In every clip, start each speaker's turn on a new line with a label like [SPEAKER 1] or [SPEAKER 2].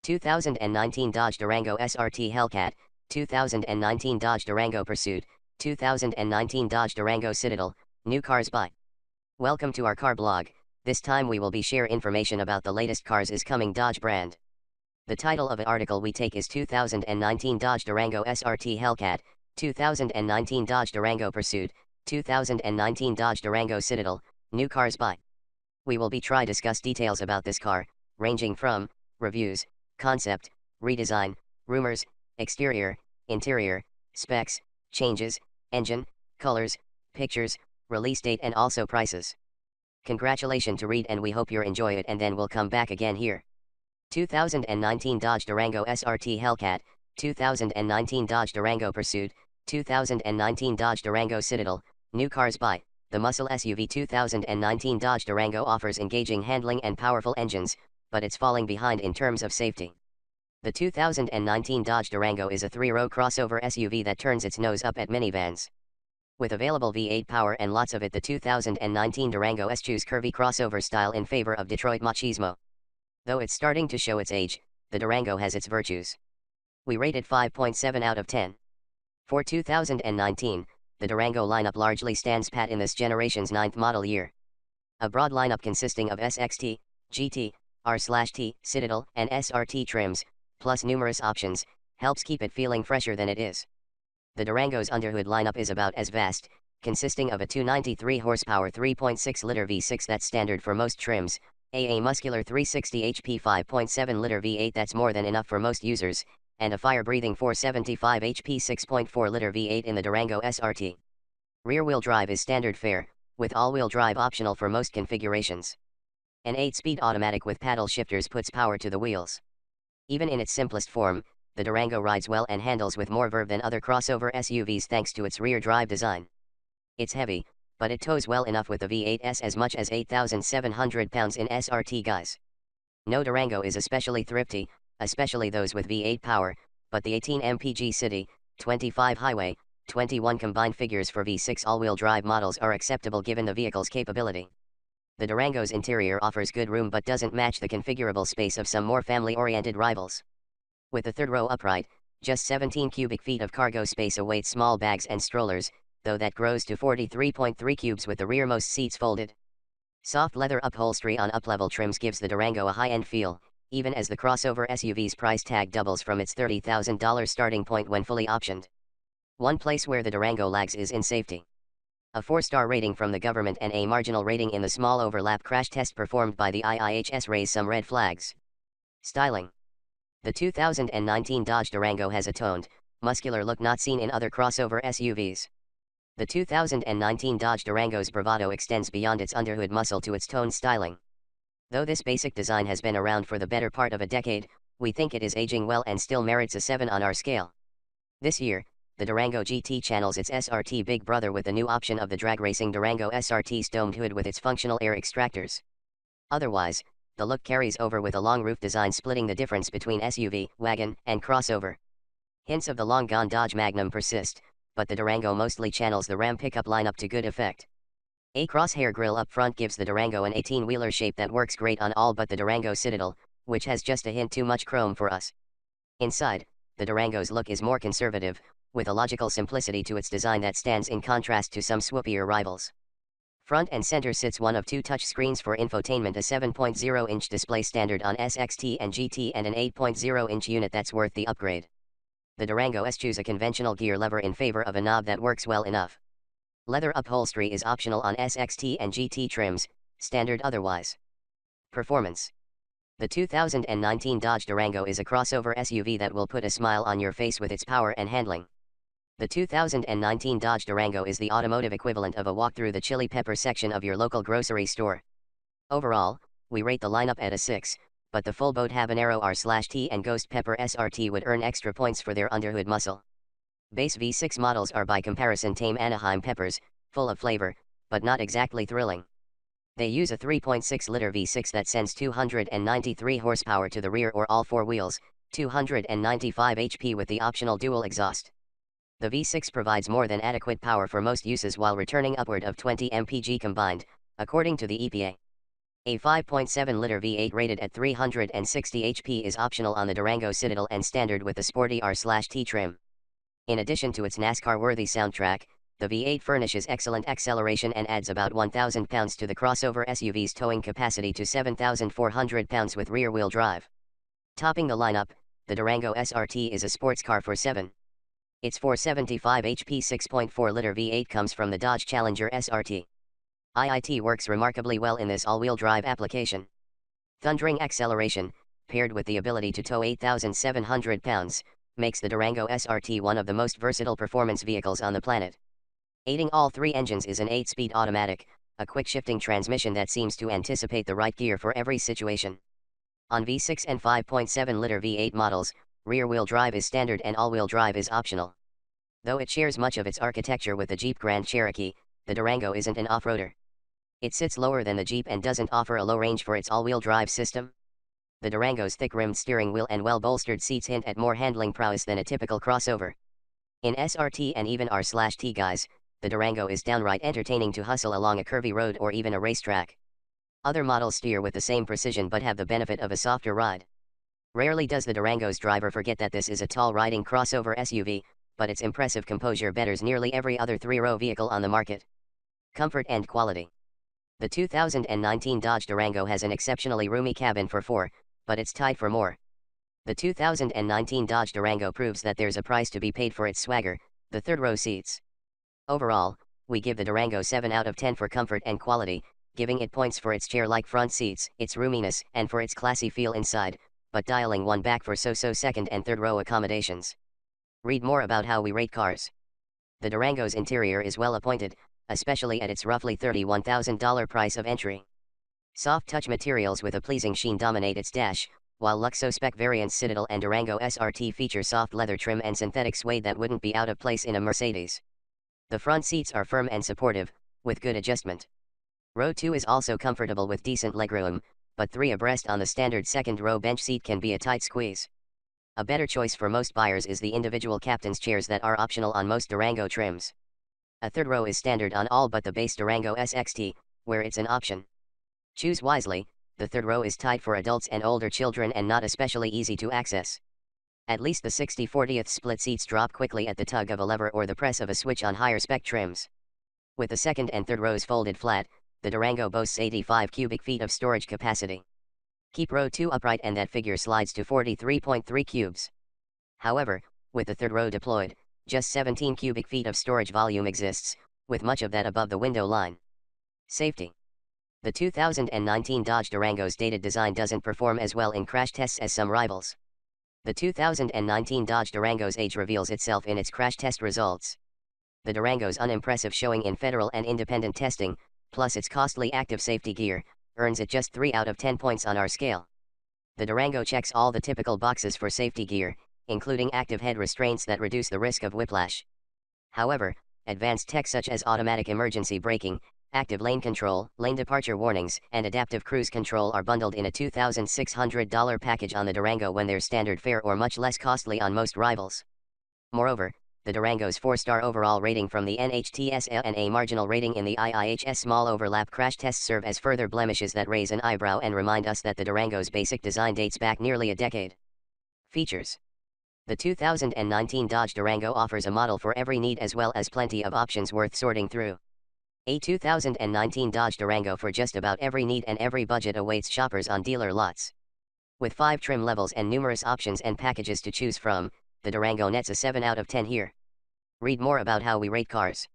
[SPEAKER 1] 2019 Dodge Durango SRT Hellcat, 2019 Dodge Durango Pursuit, 2019 Dodge Durango Citadel, new cars by. Welcome to our car blog. This time we will be share information about the latest cars is coming Dodge brand. The title of an article we take is 2019 Dodge Durango SRT Hellcat, 2019 Dodge Durango Pursuit, 2019 Dodge Durango Citadel, new cars by. We will be try discuss details about this car, ranging from reviews, concept, redesign, rumors, exterior, interior, specs, changes, engine, colors, pictures, release date and also prices. Congratulations to read and we hope you enjoy it and then we'll come back again here. 2019 Dodge Durango SRT Hellcat, 2019 Dodge Durango Pursuit, 2019 Dodge Durango Citadel, new cars by. The muscle SUV 2019 Dodge Durango offers engaging handling and powerful engines, but it's falling behind in terms of safety. The 2019 Dodge Durango is a three-row crossover SUV that turns its nose up at minivans. With available V8 power and lots of it, the 2019 Durango eschews curvy crossover style in favor of Detroit machismo. Though it's starting to show its age, the Durango has its virtues. We rate it 5.7 out of 10. For 2019, the Durango lineup largely stands pat in this generation's 9th model year. A broad lineup consisting of SXT, GT, R/T, Citadel, and SRT trims, plus numerous options, helps keep it feeling fresher than it is. The Durango's underhood lineup is about as vast, consisting of a 293 horsepower 3.6-liter V6 that's standard for most trims, a muscular 360 HP 5.7-liter V8 that's more than enough for most users, and a fire-breathing 475 HP 6.4-liter V8 in the Durango SRT. Rear-wheel drive is standard fare, with all-wheel drive optional for most configurations. An 8-speed automatic with paddle shifters puts power to the wheels. Even in its simplest form, the Durango rides well and handles with more verve than other crossover SUVs thanks to its rear drive design. It's heavy, but it tows well enough with the V8s as much as 8,700 pounds in SRT guys. No Durango is especially thrifty, especially those with V8 power, but the 18 mpg city, 25 highway, 21 combined figures for V6 all-wheel drive models are acceptable given the vehicle's capability. The Durango's interior offers good room but doesn't match the configurable space of some more family-oriented rivals. With the third row upright, just 17 cubic feet of cargo space awaits small bags and strollers, though that grows to 43.3 cubes with the rearmost seats folded. Soft leather upholstery on up-level trims gives the Durango a high-end feel, even as the crossover SUV's price tag doubles from its $30,000 starting point when fully optioned. One place where the Durango lags is in safety. A 4-star rating from the government and a marginal rating in the small overlap crash test performed by the IIHS raise some red flags. Styling. The 2019 Dodge Durango has a toned, muscular look not seen in other crossover SUVs. The 2019 Dodge Durango's bravado extends beyond its underhood muscle to its toned styling. Though this basic design has been around for the better part of a decade, we think it is aging well and still merits a 7 on our scale. This year, the Durango GT channels its SRT big brother with the new option of the drag racing Durango SRT's domed hood with its functional air extractors. Otherwise, the look carries over with a long roof design splitting the difference between SUV, wagon, and crossover. Hints of the long-gone Dodge Magnum persist, but the Durango mostly channels the Ram pickup lineup to good effect. A crosshair grille up front gives the Durango an 18-wheeler shape that works great on all but the Durango Citadel, which has just a hint too much chrome for us. Inside, the Durango's look is more conservative, with a logical simplicity to its design that stands in contrast to some swoopier rivals. Front and center sits one of two touch screens for infotainment, a 7.0-inch display standard on SXT and GT and an 8.0-inch unit that's worth the upgrade. The Durango eschews a conventional gear lever in favor of a knob that works well enough. Leather upholstery is optional on SXT and GT trims, standard otherwise. Performance. The 2019 Dodge Durango is a crossover SUV that will put a smile on your face with its power and handling. The 2019 Dodge Durango is the automotive equivalent of a walk through the chili pepper section of your local grocery store. Overall, we rate the lineup at a 6, but the full boat habanero R/T and ghost pepper SRT would earn extra points for their underhood muscle. Base V6 models are by comparison tame Anaheim peppers, full of flavor, but not exactly thrilling. They use a 3.6-liter V6 that sends 293 horsepower to the rear or all four wheels, 295 HP with the optional dual exhaust. The V6 provides more than adequate power for most uses while returning upward of 20 mpg combined, according to the EPA. A 5.7-liter V8 rated at 360 HP is optional on the Durango Citadel and standard with the sporty R/T trim. In addition to its NASCAR-worthy soundtrack, the V8 furnishes excellent acceleration and adds about 1,000 pounds to the crossover SUV's towing capacity to 7,400 pounds with rear-wheel drive. Topping the lineup, the Durango SRT is a sports car for 7. Its 475 HP 6.4-liter V8 comes from the Dodge Challenger SRT. it works remarkably well in this all-wheel drive application. Thundering acceleration, paired with the ability to tow 8,700 pounds, makes the Durango SRT one of the most versatile performance vehicles on the planet. Aiding all three engines is an 8-speed automatic, a quick-shifting transmission that seems to anticipate the right gear for every situation. On V6 and 5.7-liter V8 models, rear-wheel drive is standard and all-wheel drive is optional. Though it shares much of its architecture with the Jeep Grand Cherokee, the Durango isn't an off-roader. It sits lower than the Jeep and doesn't offer a low range for its all-wheel drive system. The Durango's thick-rimmed steering wheel and well-bolstered seats hint at more handling prowess than a typical crossover. In SRT and even R/T guise, the Durango is downright entertaining to hustle along a curvy road or even a racetrack. Other models steer with the same precision but have the benefit of a softer ride. Rarely does the Durango's driver forget that this is a tall-riding crossover SUV, but its impressive composure betters nearly every other three-row vehicle on the market. Comfort and quality. The 2019 Dodge Durango has an exceptionally roomy cabin for 4, but it's tied for more. The 2019 Dodge Durango proves that there's a price to be paid for its swagger, the third-row seats. Overall, we give the Durango 7 out of 10 for comfort and quality, giving it points for its chair-like front seats, its roominess, and for its classy feel inside, but dialing 1 back for so-so second and third-row accommodations. Read more about how we rate cars. The Durango's interior is well appointed, especially at its roughly $31,000 price of entry. Soft touch materials with a pleasing sheen dominate its dash, while Luxo-spec variants Citadel and Durango SRT feature soft leather trim and synthetic suede that wouldn't be out of place in a Mercedes. The front seats are firm and supportive, with good adjustment. Row 2 is also comfortable with decent legroom, but 3 abreast on the standard second-row bench seat can be a tight squeeze. A better choice for most buyers is the individual captain's chairs that are optional on most Durango trims. A third row is standard on all but the base Durango SXT, where it's an option. Choose wisely, the third row is tied for adults and older children and not especially easy to access. At least the 60/40 split seats drop quickly at the tug of a lever or the press of a switch on higher spec trims. With the second and third rows folded flat, the Durango boasts 85 cubic feet of storage capacity. Keep row 2 upright and that figure slides to 43.3 cubes. However, with the third row deployed, just 17 cubic feet of storage volume exists, with much of that above the window line. Safety. The 2019 Dodge Durango's dated design doesn't perform as well in crash tests as some rivals. The 2019 Dodge Durango's age reveals itself in its crash test results. The Durango's unimpressive showing in federal and independent testing, plus its costly active safety gear, earns it just 3 out of 10 points on our scale. The Durango checks all the typical boxes for safety gear, including active head restraints that reduce the risk of whiplash. However, advanced tech such as automatic emergency braking, active lane control, lane departure warnings, and adaptive cruise control are bundled in a $2,600 package on the Durango when they're standard fare or much less costly on most rivals. Moreover, the Durango's 4-star overall rating from the NHTSA and a marginal rating in the IIHS small overlap crash test serve as further blemishes that raise an eyebrow and remind us that the Durango's basic design dates back nearly a decade. Features. The 2019 Dodge Durango offers a model for every need as well as plenty of options worth sorting through. A 2019 Dodge Durango for just about every need and every budget awaits shoppers on dealer lots. With 5 trim levels and numerous options and packages to choose from, the Durango nets a 7 out of 10 here. Read more about how we rate cars.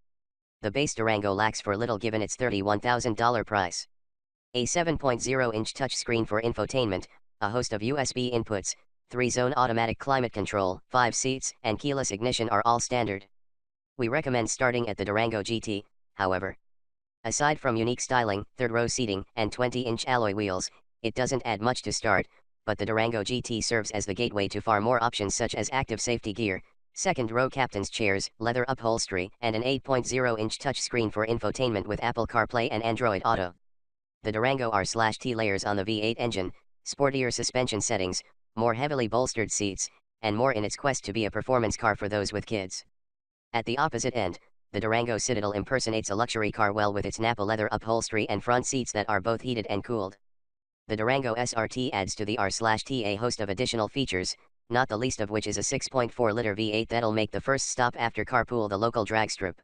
[SPEAKER 1] The base Durango lacks for little given its $31,000 price. A 7.0-inch touchscreen for infotainment, a host of USB inputs, 3-zone automatic climate control, 5 seats, and keyless ignition are all standard. We recommend starting at the Durango GT, however. Aside from unique styling, third-row seating, and 20-inch alloy wheels, it doesn't add much to start, but the Durango GT serves as the gateway to far more options such as active safety gear, second-row captain's chairs, leather upholstery, and an 8.0-inch touchscreen for infotainment with Apple CarPlay and Android Auto. The Durango R/T layers on the V8 engine, sportier suspension settings, more heavily bolstered seats, and more in its quest to be a performance car for those with kids. At the opposite end, the Durango Citadel impersonates a luxury car well with its Napa leather upholstery and front seats that are both heated and cooled. The Durango SRT adds to the R/T a host of additional features, not the least of which is a 6.4-liter V8 that'll make the first stop after carpool the local drag strip.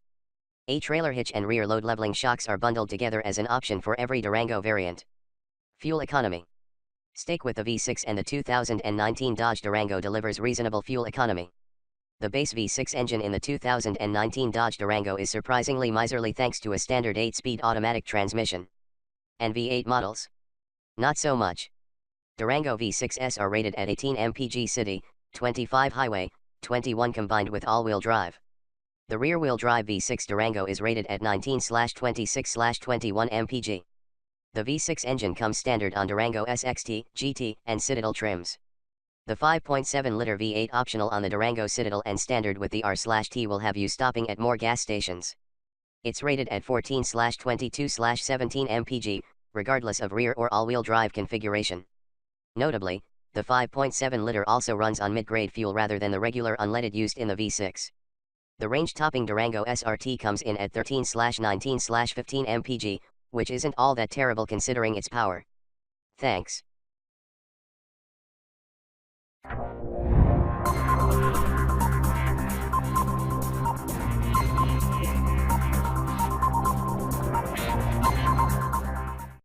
[SPEAKER 1] A trailer hitch and rear load leveling shocks are bundled together as an option for every Durango variant. Fuel economy. Stake with the V6 and the 2019 Dodge Durango delivers reasonable fuel economy. The base V6 engine in the 2019 Dodge Durango is surprisingly miserly thanks to a standard 8-speed automatic transmission. And V8 models? Not so much. Durango V6s are rated at 18 mpg city, 25 highway, 21 combined with all-wheel drive. The rear-wheel drive V6 Durango is rated at 19/26/21 mpg. The V6 engine comes standard on Durango SXT, GT, and Citadel trims. The 5.7-liter V8 optional on the Durango Citadel and standard with the R/T will have you stopping at more gas stations. It's rated at 14/22/17 mpg, regardless of rear or all-wheel drive configuration. Notably, the 5.7-liter also runs on mid-grade fuel rather than the regular unleaded used in the V6. The range-topping Durango SRT comes in at 13/19/15 mpg, which isn't all that terrible considering its power. Thanks.